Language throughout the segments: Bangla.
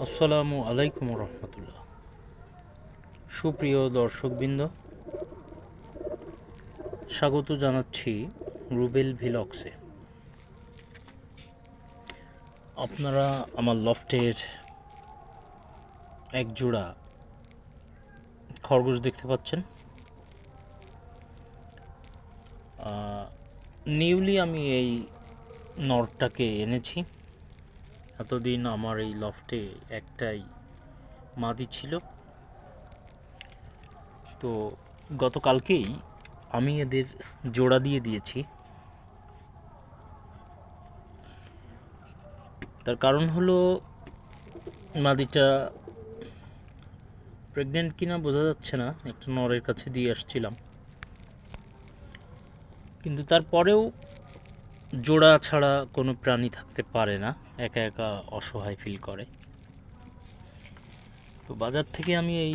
আসসালামু আলাইকুম রহমতুল্লাহ। সুপ্রিয় দর্শকবৃন্দ, স্বাগত জানাচ্ছি রুবেল ভিলক্সে। আপনারা আমার লফটের এক জোড়া খরগোশ দেখতে পাচ্ছেন। নিউলি আমি এই নরটাকে এনেছি। এতদিন আমার এই লফটে একটাই মাদি ছিল, তো গতকালকেই আমি এদের জোড়া দিয়ে দিয়েছি। তার কারণ হলো মাদিটা প্রেগনেন্ট কিনা বোঝা যাচ্ছে না, একটা নরের কাছে দিয়ে আসছিলাম, কিন্তু তারপরেও জোড়া ছাড়া কোনো প্রাণী থাকতে পারে না, একা একা অসহায় ফিল করে। তো বাজার থেকে আমি এই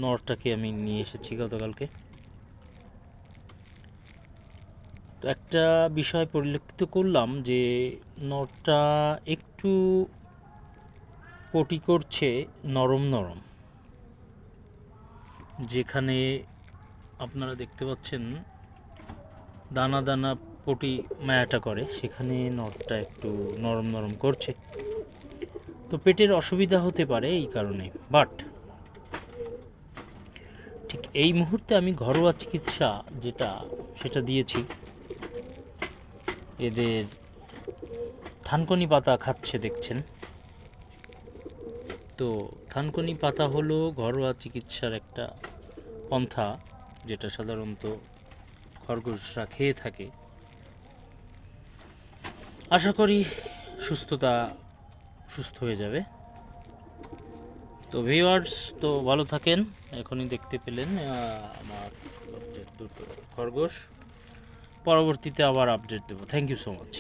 নরটাকে আমি নিয়ে এসেছি গতকালকে। তো একটা বিষয় পরিলক্ষিত করলাম যে নরটা একটু পটি করছে নরম নরম, যেখানে আপনারা দেখতে পাচ্ছেন দানা দানা পটি মায়াটা করে, সেখানে নরটা একটু নরম নরম করছে। তো পেটের অসুবিধা হতে পারে এই কারণে, বাট ঠিক এই মুহূর্তে আমি ঘরোয়া চিকিৎসা সেটা দিয়েছি। এদের থানকুনি পাতা খাচ্ছে দেখছেন। তো থানকুনি পাতা হলো ঘরোয়া চিকিৎসার একটা পন্থা, যেটা সাধারণত খরগোশরা খেয়ে থাকে। আশা করি সুস্থ হয়ে যাবে। তো ভিউয়ার্স, তো ভালো থাকেন। এখনই দেখতে পেলেন আমার দুটো খরগোশ। পরবর্তীতে আবার আপডেট দেবো। Thank you so much.